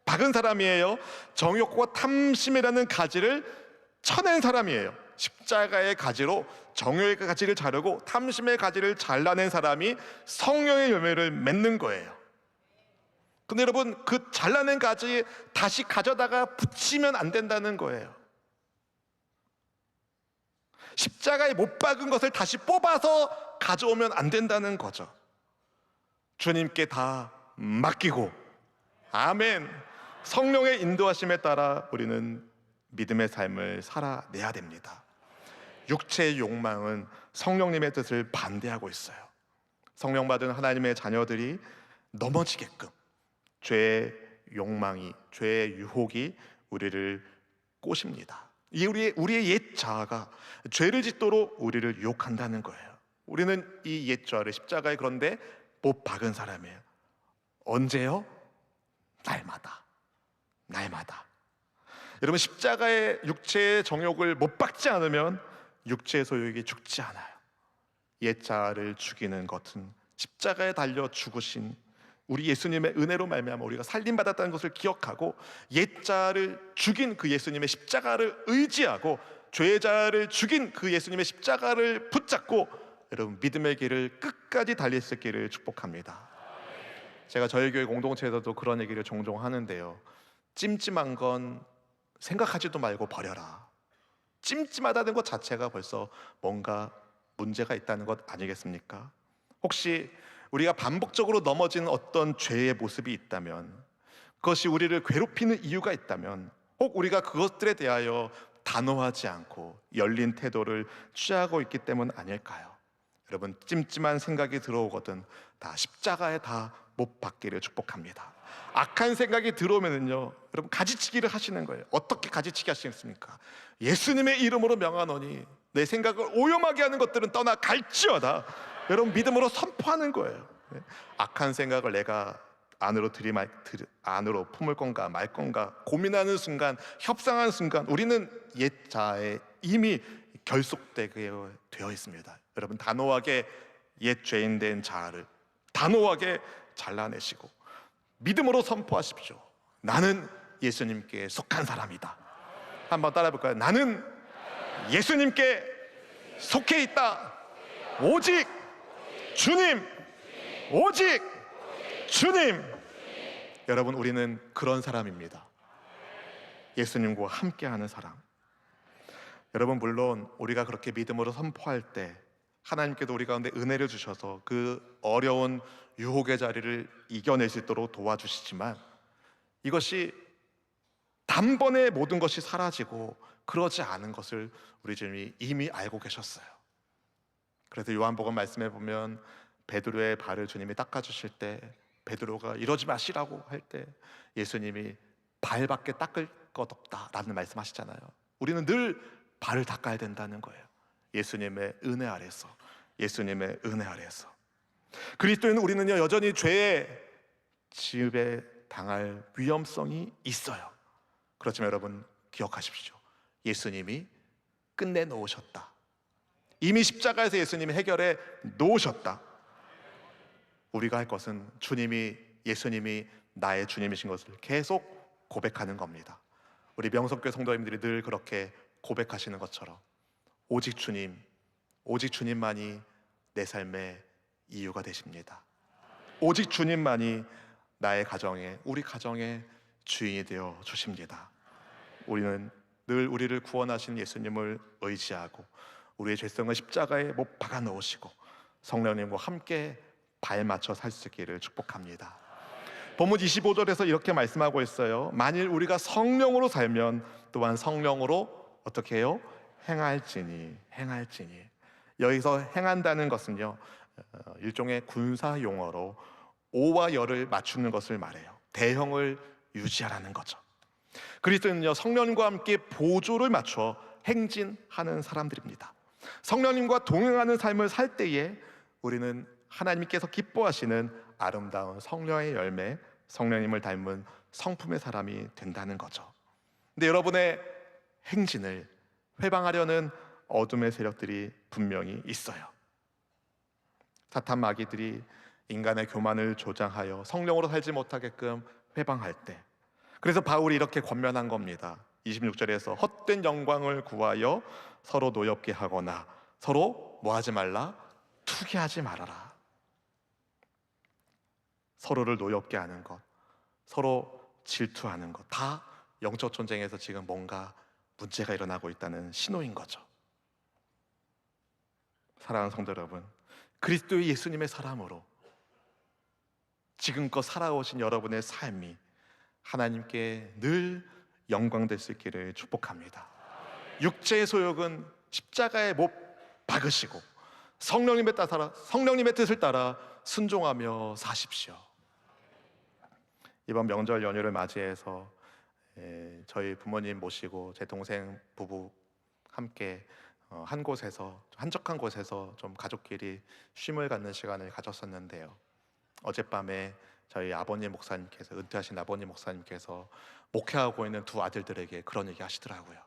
박은 사람이에요. 정욕과 탐심이라는 가지를 쳐낸 사람이에요. 십자가의 가지로 정욕의 가지를 자르고 탐심의 가지를 잘라낸 사람이 성령의 열매를 맺는 거예요. 근데 여러분, 그 잘라낸 가지 다시 가져다가 붙이면 안 된다는 거예요. 십자가에 못 박은 것을 다시 뽑아서 가져오면 안 된다는 거죠. 주님께 다 맡기고, 아멘, 성령의 인도하심에 따라 우리는 믿음의 삶을 살아내야 됩니다. 육체의 욕망은 성령님의 뜻을 반대하고 있어요. 성령 받은 하나님의 자녀들이 넘어지게끔 죄의 욕망이, 죄의 유혹이 우리를 꼬십니다. 우리의 옛 자아가 죄를 짓도록 우리를 유혹한다는 거예요. 우리는 이 옛 자아를 십자가에 그런데 못 박은 사람이에요. 언제요? 날마다. 여러분, 십자가의 육체의 정욕을 못 박지 않으면 육체의 소욕이 죽지 않아요. 옛 자아를 죽이는 것은 십자가에 달려 죽으신 우리 예수님의 은혜로 말미암아 우리가 살림받았다는 것을 기억하고, 옛 자아를 죽인 그 예수님의 십자가를 의지하고, 죄의 자아를 죽인 그 예수님의 십자가를 붙잡고 여러분, 믿음의 길을 끝까지 달릴 수 있기를 축복합니다. 제가 저희 교회 공동체에서도 그런 얘기를 종종 하는데요, 찜찜한 건 생각하지도 말고 버려라. 찜찜하다는 것 자체가 벌써 뭔가 문제가 있다는 것 아니겠습니까? 혹시 우리가 반복적으로 넘어지는 어떤 죄의 모습이 있다면, 그것이 우리를 괴롭히는 이유가 있다면, 혹 우리가 그것들에 대하여 단호하지 않고 열린 태도를 취하고 있기 때문 아닐까요? 여러분, 찜찜한 생각이 들어오거든 다 십자가에 다 못 박기를 축복합니다. 악한 생각이 들어오면은요, 여러분, 가지치기를 하시는 거예요. 어떻게 가지치기 하시겠습니까? 예수님의 이름으로 명하노니 내 생각을 오염하게 하는 것들은 떠나 갈지어다. 여러분, 믿음으로 선포하는 거예요. 악한 생각을 내가 안으로 안으로 품을 건가 말 건가 고민하는 순간, 협상하는 순간 우리는 옛 자아에 이미 결속되게 되어 있습니다. 여러분, 단호하게 옛 죄인 된 자아를 단호하게 잘라내시고 믿음으로 선포하십시오. 나는 예수님께 속한 사람이다. 한번 따라해 볼까요? 나는 예수님께 속해 있다. 오직 주님, 오직 주님. 여러분, 우리는 그런 사람입니다. 예수님과 함께하는 사람. 여러분, 물론 우리가 그렇게 믿음으로 선포할 때 하나님께도 우리 가운데 은혜를 주셔서 그 어려운 유혹의 자리를 이겨낼 수 있도록 도와주시지만, 이것이 단번에 모든 것이 사라지고 그러지 않은 것을 우리 주님이 이미 알고 계셨어요. 그래서 요한복음 말씀해 보면 베드로의 발을 주님이 닦아주실 때, 베드로가 이러지 마시라고 할 때 예수님이 발밖에 닦을 것 없다라는 말씀하시잖아요. 우리는 늘 발을 닦아야 된다는 거예요. 예수님의 은혜 아래서, 예수님의 은혜 아래서. 그리스도인은 우리는요, 여전히 죄의 지읍에 당할 위험성이 있어요. 그렇지만 여러분, 기억하십시오. 예수님이 끝내 놓으셨다. 이미 십자가에서 예수님이 해결해 놓으셨다. 우리가 할 것은 예수님이 나의 주님이신 것을 계속 고백하는 겁니다. 우리 명석교회 성도님들이 늘 그렇게 고백하시는 것처럼 오직 주님, 오직 주님만이 내 삶의 이유가 되십니다. 오직 주님만이 나의 가정에, 우리 가정의 주인이 되어 주십니다. 우리는 늘 우리를 구원하신 예수님을 의지하고 우리의 죄성을 십자가에 못 박아 놓으시고 성령님과 함께 발맞춰 살 수 있기를 축복합니다. 본문 25절에서 이렇게 말씀하고 있어요. 만일 우리가 성령으로 살면 또한 성령으로 어떻게 해요? 행할지니. 여기서 행한다는 것은요, 일종의 군사 용어로 오와 열을 맞추는 것을 말해요. 대형을 유지하라는 거죠. 그리스도는요, 성령과 함께 보조를 맞춰 행진하는 사람들입니다. 성령님과 동행하는 삶을 살 때에 우리는 하나님께서 기뻐하시는 아름다운 성령의 열매, 성령님을 닮은 성품의 사람이 된다는 거죠. 근데 여러분의 행진을 회방하려는 어둠의 세력들이 분명히 있어요. 사탄 마귀들이 인간의 교만을 조장하여 성령으로 살지 못하게끔 회방할 때, 그래서 바울이 이렇게 권면한 겁니다. 26절에서 헛된 영광을 구하여 서로 노엽게 하거나 서로 뭐 하지 말라? 투기하지 말아라. 서로를 노엽게 하는 것, 서로 질투하는 것, 다 영적 전쟁에서 지금 뭔가 문제가 일어나고 있다는 신호인 거죠. 사랑하는 성도 여러분, 그리스도의 예수님의 사람으로 지금껏 살아오신 여러분의 삶이 하나님께 늘 영광될 수 있기를 축복합니다. 육체의 소욕은 십자가에 못 박으시고 성령님의 뜻을 따라 순종하며 사십시오. 이번 명절 연휴를 맞이해서 저희 부모님 모시고 제 동생 부부 함께 한 곳에서, 한적한 곳에서 좀 가족끼리 쉼을 갖는 시간을 가졌었는데요. 어젯밤에 저희 아버님 목사님께서, 은퇴하신 아버님 목사님께서 목회하고 있는 두 아들들에게 그런 얘기 하시더라고요.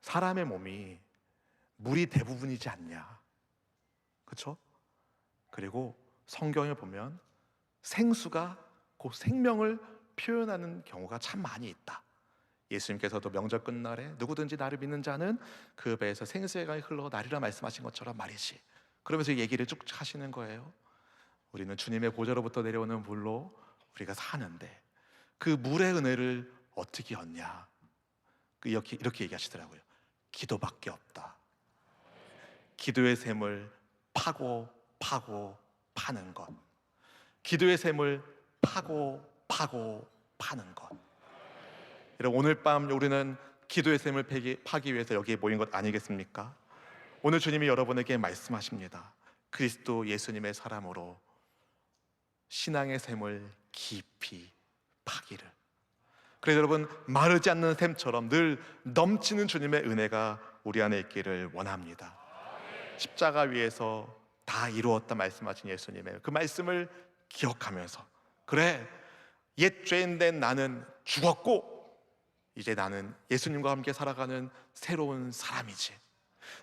사람의 몸이 물이 대부분이지 않냐, 그렇죠? 그리고 성경에 보면 생수가 그 생명을 표현하는 경우가 참 많이 있다. 예수님께서도 명절 끝날에 누구든지 나를 믿는 자는 그 배에서 생수의 강이 흘러 나리라 말씀하신 것처럼 말이지. 그러면서 얘기를 쭉 하시는 거예요. 우리는 주님의 보좌로부터 내려오는 물로 우리가 사는데 그 물의 은혜를 어떻게 얻냐, 이렇게 얘기하시더라고요. 기도밖에 없다. 기도의 샘을 파고 파는 것, 기도의 샘을 파고 파는 것. 여러분, 오늘 밤 우리는 기도의 샘을 파기 위해서 여기에 모인 것 아니겠습니까? 오늘 주님이 여러분에게 말씀하십니다. 그리스도 예수님의 사람으로 신앙의 샘을 깊이 파기를. 그래서 여러분, 마르지 않는 샘처럼 늘 넘치는 주님의 은혜가 우리 안에 있기를 원합니다. 십자가 위에서 다 이루었다 말씀하신 예수님의 그 말씀을 기억하면서, 그래, 옛 죄인된 나는 죽었고 이제 나는 예수님과 함께 살아가는 새로운 사람이지.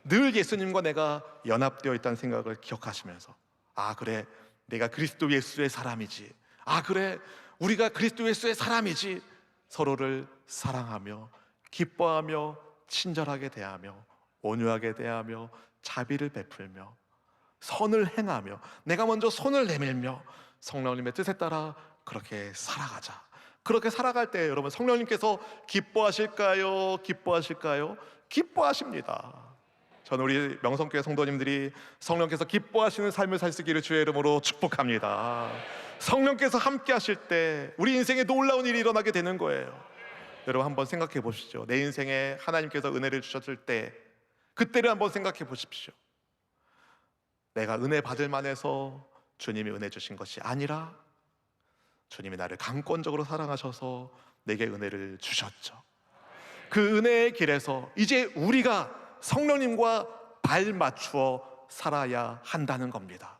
늘 예수님과 내가 연합되어 있다는 생각을 기억하시면서, 아 그래, 내가 그리스도 예수의 사람이지. 아 그래, 우리가 그리스도 예수의 사람이지. 서로를 사랑하며 기뻐하며 친절하게 대하며 온유하게 대하며 자비를 베풀며 선을 행하며 내가 먼저 손을 내밀며 성령님의 뜻에 따라 그렇게 살아가자. 그렇게 살아갈 때 여러분, 성령님께서 기뻐하실까요? 기뻐하실까요? 기뻐하십니다. 저는 우리 명성교회 성도님들이 성령께서 기뻐하시는 삶을 살 수 있기를 주의 이름으로 축복합니다. 성령께서 함께 하실 때 우리 인생에 놀라운 일이 일어나게 되는 거예요. 여러분, 한번 생각해 보시죠. 내 인생에 하나님께서 은혜를 주셨을 때 그때를 한번 생각해 보십시오. 내가 은혜 받을 만해서 주님이 은혜 주신 것이 아니라 주님이 나를 강권적으로 사랑하셔서 내게 은혜를 주셨죠. 그 은혜의 길에서 이제 우리가 성령님과 발 맞추어 살아야 한다는 겁니다.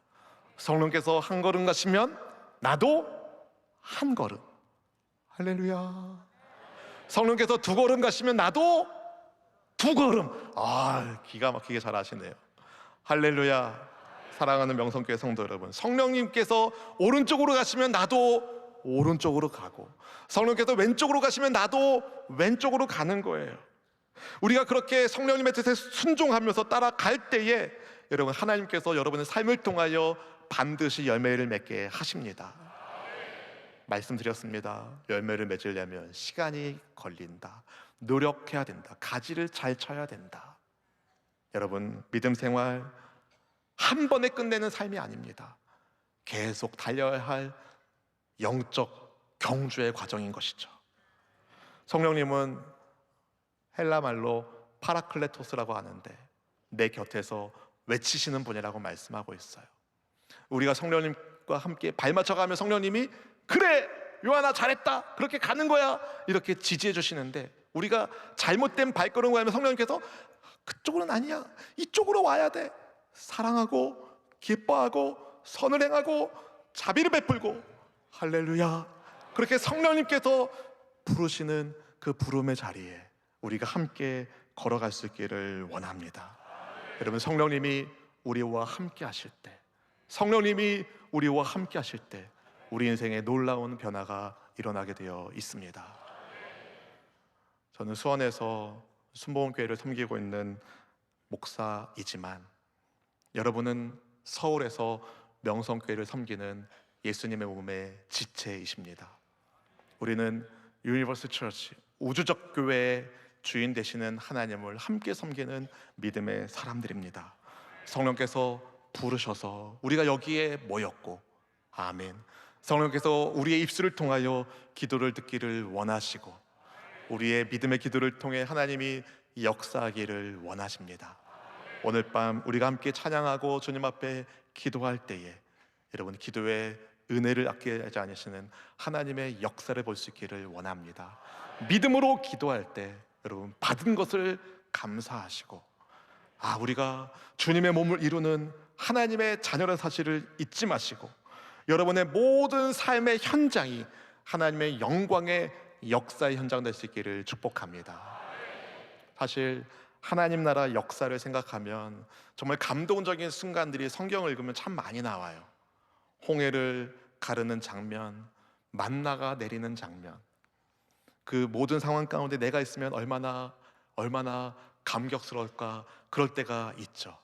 성령께서 한 걸음 가시면 나도 한 걸음. 할렐루야. 성령께서 두 걸음 가시면 나도 두 걸음. 아, 기가 막히게 잘 아시네요. 할렐루야. 사랑하는 명성교회 성도 여러분, 성령님께서 오른쪽으로 가시면 나도 오른쪽으로 가고, 성령께서 왼쪽으로 가시면 나도 왼쪽으로 가는 거예요. 우리가 그렇게 성령님의 뜻에 순종하면서 따라갈 때에 여러분, 하나님께서 여러분의 삶을 통하여 반드시 열매를 맺게 하십니다. 말씀드렸습니다. 열매를 맺으려면 시간이 걸린다. 노력해야 된다. 가지를 잘 쳐야 된다. 여러분, 믿음 생활 한 번에 끝내는 삶이 아닙니다. 계속 달려야 할 영적 경주의 과정인 것이죠. 성령님은 헬라 말로 파라클레토스라고 하는데 내 곁에서 외치시는 분이라고 말씀하고 있어요. 우리가 성령님과 함께 발맞춰가면 성령님이 그래, 요한아 잘했다, 그렇게 가는 거야, 이렇게 지지해 주시는데, 우리가 잘못된 발걸음을 하면 성령님께서 그쪽으로는 아니야, 이쪽으로 와야 돼, 사랑하고 기뻐하고 선을 행하고 자비를 베풀고, 할렐루야, 그렇게 성령님께서 부르시는 그 부름의 자리에 우리가 함께 걸어갈 수 있기를 원합니다. 여러분, 성령님이 우리와 함께 하실 때, 성령님이 우리와 함께 하실 때 우리 인생에 놀라운 변화가 일어나게 되어 있습니다. 저는 수원에서 순복음교회를 섬기고 있는 목사이지만, 여러분은 서울에서 명성교회를 섬기는 예수님의 몸의 지체이십니다. 우리는 유니버스 처치, 우주적 교회의 주인 되시는 하나님을 함께 섬기는 믿음의 사람들입니다. 성령께서 부르셔서 우리가 여기에 모였고, 아멘, 성령께서 우리의 입술을 통하여 기도를 듣기를 원하시고, 우리의 믿음의 기도를 통해 하나님이 역사하기를 원하십니다. 오늘 밤 우리가 함께 찬양하고 주님 앞에 기도할 때에 여러분, 기도에 은혜를 아끼지 않으시는 하나님의 역사를 볼 수 있기를 원합니다. 믿음으로 기도할 때 여러분, 받은 것을 감사하시고, 우리가 주님의 몸을 이루는 하나님의 자녀라는 사실을 잊지 마시고, 여러분의 모든 삶의 현장이 하나님의 영광의 역사의 현장 될 수 있기를 축복합니다. 사실 하나님 나라 역사를 생각하면 정말 감동적인 순간들이 성경을 읽으면 참 많이 나와요. 홍해를 가르는 장면, 만나가 내리는 장면, 그 모든 상황 가운데 내가 있으면 얼마나 감격스러울까, 그럴 때가 있죠.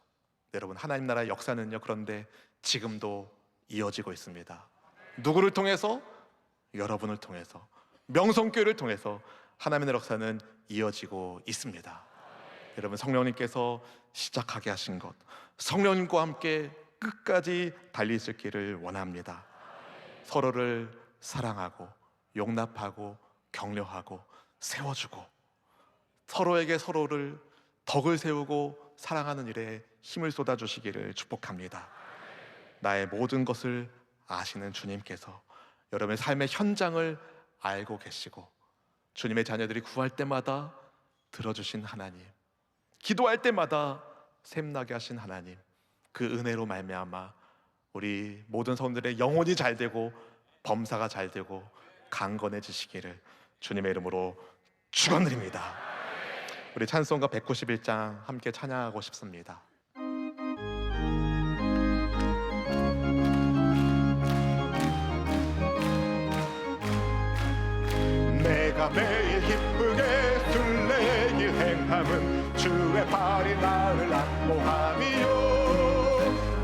여러분, 하나님 나라의 역사는요, 그런데 지금도 이어지고 있습니다. 누구를 통해서? 여러분을 통해서, 명성교회를 통해서 하나님의 역사는 이어지고 있습니다. 여러분, 성령님께서 시작하게 하신 것, 성령님과 함께 끝까지 달릴 수 있기를 원합니다. 서로를 사랑하고 용납하고 격려하고 세워주고, 서로에게 서로를 덕을 세우고 사랑하는 일에 힘을 쏟아주시기를 축복합니다. 나의 모든 것을 아시는 주님께서 여러분의 삶의 현장을 알고 계시고, 주님의 자녀들이 구할 때마다 들어주신 하나님, 기도할 때마다 샘나게 하신 하나님, 그 은혜로 말미암아 우리 모든 성들의 영혼이 잘 되고 범사가 잘 되고 강건해지시기를 주님의 이름으로 축원드립니다. 우리 찬송가 191장 함께 찬양하고 싶습니다. 내가 매일 기쁘게 순례길 행함은 주의 발이 나를 안보함이요,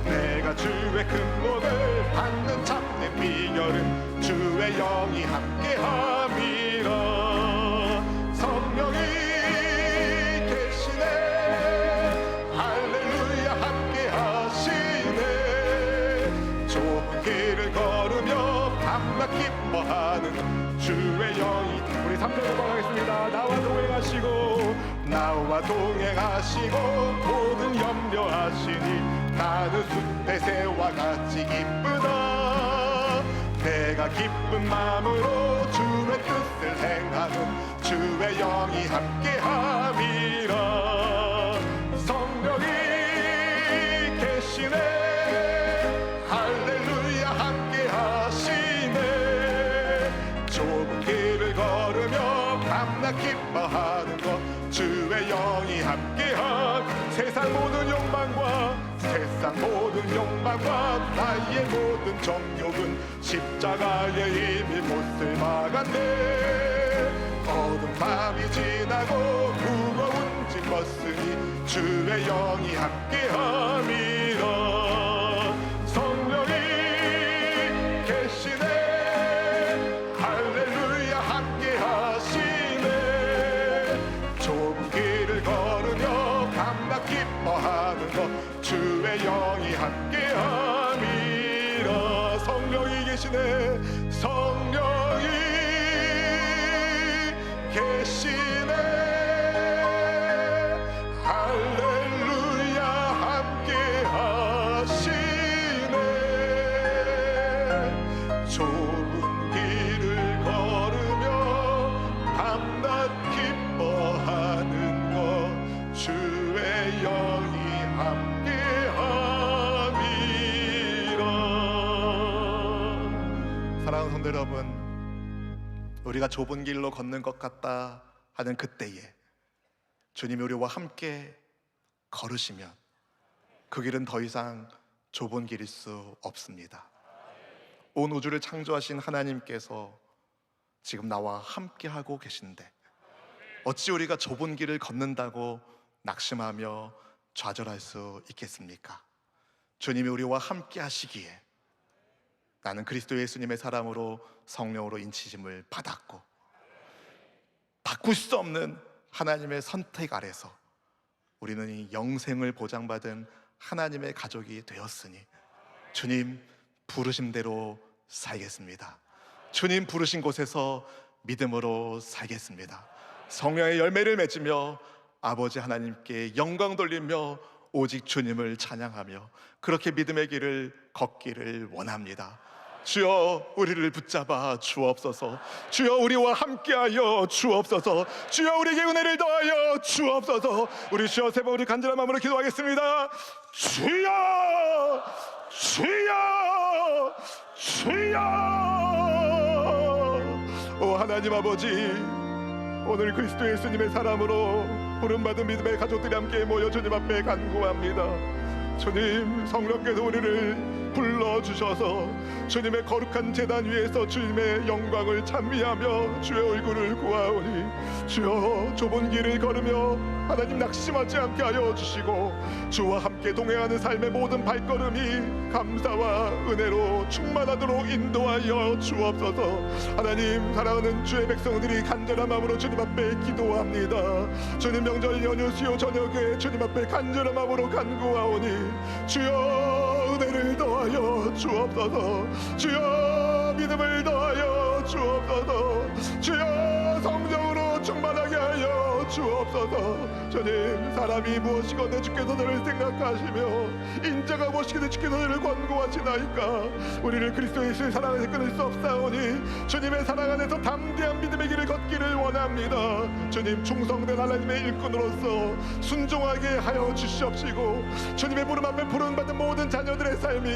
내가 주의 근목을 받는 참된 비결은 주의 영이 함께함이라. 성령이 계시네, 할렐루야, 함께하시네. 좁은 길을 걸으며 밤낮 기뻐하는 주의 영이, 우리 3절 고백하겠습니다. 나와 동행하시고 모든 염려하시니 나는 숫대새와 같이 기쁘다. 내가 기쁜 마음으로 주의 뜻을 행하는 주의 영이 함께함이라. 성령이 계시네, 할렐루야, 함께하시네. 좁은 길을 걸으며 밤낮 기뻐하는 것 주의 영이 함께한. 세상 모든 욕망과 나의 모든 정욕은 십자가에 이미 못을 막았네. 어두운 밤이 지나고 무거운 짐 벗으니 주의 영이 함께함이라. 성령이 계시네, 할렐루야, 함께하시네. 좁은 길을 걸으며 밤낮 기뻐하는 것 주의 영이 함께함이라. 성령이 계시네, 성령이 계시네, 할렐루야, 함께하시네. 좁은 길을 사랑하는 성도 여러분, 우리가 좁은 길로 걷는 것 같다 하는 그때에 주님이 우리와 함께 걸으시면 그 길은 더 이상 좁은 길일 수 없습니다. 온 우주를 창조하신 하나님께서 지금 나와 함께 하고 계신데 어찌 우리가 좁은 길을 걷는다고 낙심하며 좌절할 수 있겠습니까? 주님이 우리와 함께 하시기에 나는 그리스도 예수님의 사람으로 성령으로 인치심을 받았고 바꿀 수 없는 하나님의 선택 아래서 우리는 이 영생을 보장받은 하나님의 가족이 되었으니 주님 부르심대로 살겠습니다. 주님 부르신 곳에서 믿음으로 살겠습니다. 성령의 열매를 맺으며 아버지 하나님께 영광 돌리며 오직 주님을 찬양하며 그렇게 믿음의 길을 걷기를 원합니다. 주여 우리를 붙잡아 주옵소서. 주여 우리와 함께하여 주옵소서. 주여 우리에게 은혜를 더하여 주옵소서. 우리 주여 세 번 우리 간절한 마음으로 기도하겠습니다. 주여 주여 주여. 오 하나님 아버지, 오늘 그리스도 예수님의 사람으로 부름받은 믿음의 가족들이 함께 모여 주님 앞에 간구합니다. 주님, 성령께서 우리를 불러주셔서 주님의 거룩한 제단 위에서 주님의 영광을 찬미하며 주의 얼굴을 구하오니 주여 좁은 길을 걸으며 하나님 낙심하지 않게 하여 주시고 주와 함께 동행하는 삶의 모든 발걸음이 감사와 은혜로 충만하도록 인도하여 주옵소서. 하나님, 사랑하는 주의 백성들이 간절한 마음으로 주님 앞에 기도합니다. 주님 명절 연휴 수요 저녁에 주님 앞에 간절한 마음으로 간구하오니 주여 은혜를 더하여 주옵소서. 주여 믿음을 더하여 주옵소서. 주여 성령으로 충만하게 하여 주옵소서. 주님, 사람이 무엇이건대 주께서 너를 생각하시며 인자가 무엇이건대 주께서 너를 권고하시나이까. 우리를 그리스도 예수의 사랑 안에서 끊을 수 없사오니 주님의 사랑 안에서 담대한 믿음의 길을 걷기를 원합니다. 주님, 충성된 하나님의 일꾼으로서 순종하게 하여 주시옵시고 주님의 부름 앞에 부름받은 모든 자녀들의 삶이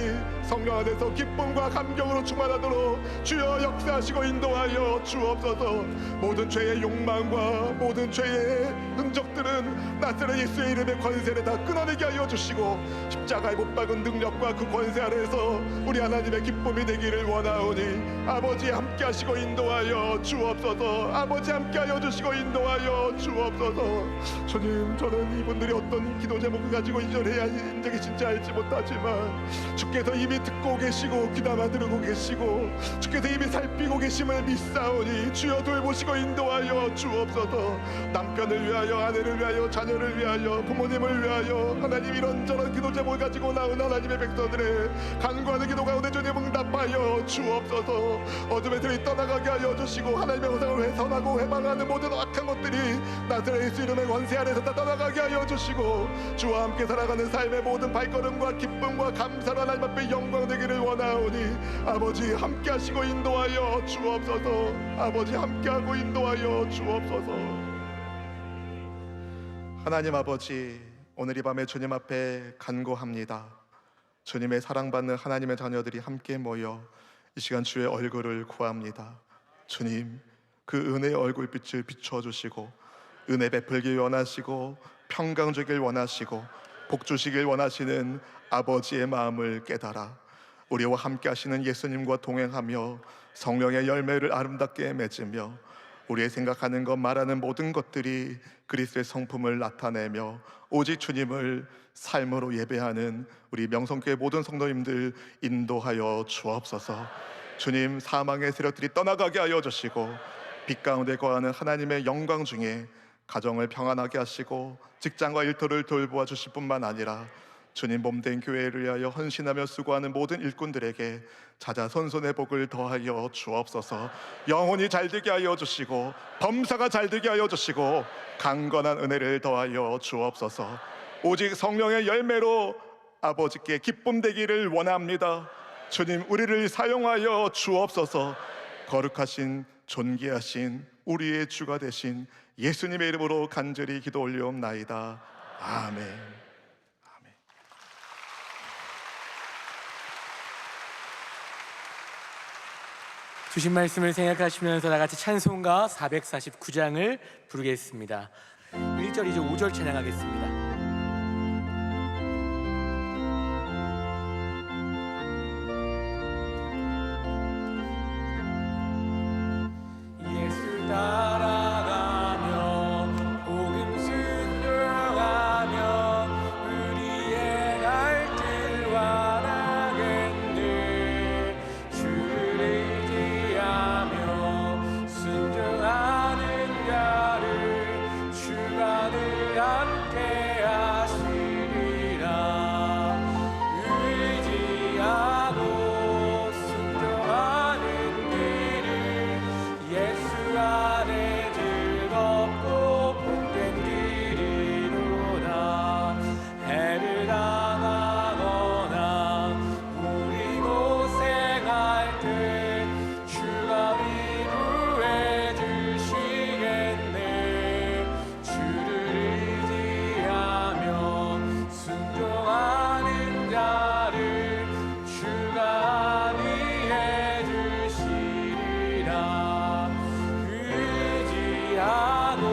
성령 안에서 기쁨과 감격으로 충만하도록 주여 역사하시고 인도하여 주옵소서. 모든 죄의 욕망과 모든 죄의 흔적들은 나사렛 예수의 이름의 권세를 다 끊어내게 하여 주시고 십자가에 못 박은 능력과 그 권세 아래에서 우리 하나님의 기쁨이 되기를 원하오니 아버지 함께 하시고 인도하여 주옵소서. 아버지 함께 하여 주시고 인도하여 주옵소서. 주님, 저는 이분들이 어떤 기도 제목을 가지고 이절해야 한 적이 진짜 알지 못하지만 주께서 이미 듣고 계시고 귀담아 들으고 계시고 주께서 이미 살피고 계심을 믿사오니 주여 돌보시고 인도하여 주옵소서. 남편을 위하여, 아내를 위하여, 자녀를 위하여, 부모님을 위하여 하나님 이런저런 기도 제목을 가지고 나온 하나님의 백성들의 간구하는 기도 가운데 주님 응답하여 주옵소서. 어둠의 들이 떠나가게 하여 주시고 하나님의 형상을 훼손하고 회방하는 모든 악한 것들이 나사렛 예수 이름의 권세 아래서 다 떠나가게 하여 주시고 주와 함께 살아가는 삶의 모든 발걸음과 기쁨과 감사로 하나님 앞에 영광 되기를 원하오니 아버지 함께 하시고 인도하여 주옵소서. 아버지 함께하고 인도하여 주옵소서. 하나님 아버지, 오늘 이 밤에 주님 앞에 간구합니다. 주님의 사랑받는 하나님의 자녀들이 함께 모여 이 시간 주의 얼굴을 구합니다. 주님, 그 은혜의 얼굴빛을 비춰주시고 은혜 베풀길 원하시고 평강 주길 원하시고 복 주시길 원하시는 아버지의 마음을 깨달아 우리와 함께 하시는 예수님과 동행하며 성령의 열매를 아름답게 맺으며 우리의 생각하는 것, 말하는 모든 것들이 그리스도의 성품을 나타내며 오직 주님을 삶으로 예배하는 우리 명성교회 모든 성도님들 인도하여 주옵소서. 주님, 사망의 세력들이 떠나가게 하여 주시고 빛 가운데 거하는 하나님의 영광 중에 가정을 평안하게 하시고 직장과 일터를 돌보아 주실 뿐만 아니라 주님 몸된 교회를 위하여 헌신하며 수고하는 모든 일꾼들에게 자자손손의 복을 더하여 주옵소서. 영혼이 잘되게 하여 주시고 범사가 잘되게 하여 주시고 강건한 은혜를 더하여 주옵소서. 오직 성령의 열매로 아버지께 기쁨 되기를 원합니다. 주님, 우리를 사용하여 주옵소서. 거룩하신 존귀하신 우리의 주가 되신 예수님의 이름으로 간절히 기도 올리옵나이다. 아멘. 주신 말씀을 생각하시면서 다 같이 찬송가 449장을 부르겠습니다. 1절, 2절, 5절 찬양하겠습니다. 예수 따라가며 복음 순종하며 우리의 갈증 완하겠네. 주를 의지하며 순종하는 자를 주가 늘 함께 하시리라. 의지하고 순종하는 길을 예수 안에 즐겁고 복된 길이로다. 해를 당하거나 우리 고생할 때 주가 위로해 주시겠네. 주를 의지하며 순종하는 자를 주가 안위해 주시리라. 의지하고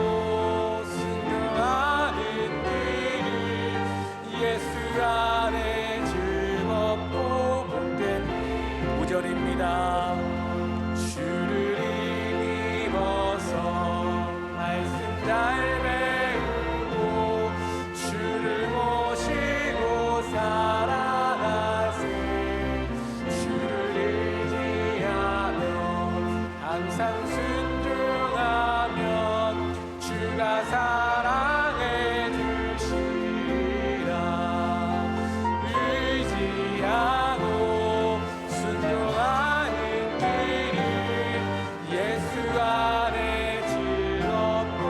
순종하는 길을 예수 안에 즐겁고 복된 5절입니다. 주를 힘입어서 말씀 잘 배우고 주를 모시고 살아가세. 주를 의지하며 항상 순종하면 주가 사랑해 주시리라. 의지하고 순종하는 길을 예수 안에 즐겁고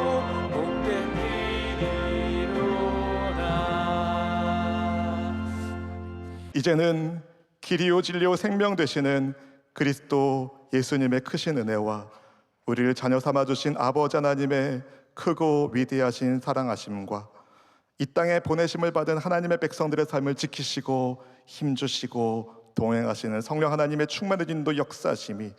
복된 길이로다. 이제는 길이요 진리요 생명 되시는 그리스도 예수님의 크신 은혜와 우리를 자녀 삼아 주신 아버지 하나님의 크고 위대하신 사랑하심과 이 땅에 보내심을 받은 하나님의 백성들의 삶을 지키시고 힘주시고 동행하시는 성령 하나님의 충만한 인도 역사심이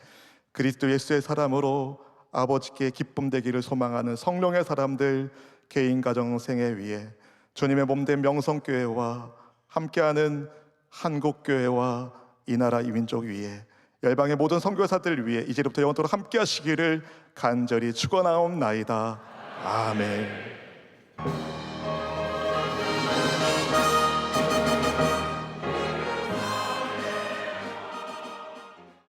그리스도 예수의 사람으로 아버지께 기쁨 되기를 소망하는 성령의 사람들 개인 가정 생애 위에 주님의 몸된 명성교회와 함께하는 한국교회와 이 나라 이 민족 위에 열방의 모든 선교사들 위해 이제부터 영원토록 함께 하시기를 간절히 축원하옵나이다. 아멘.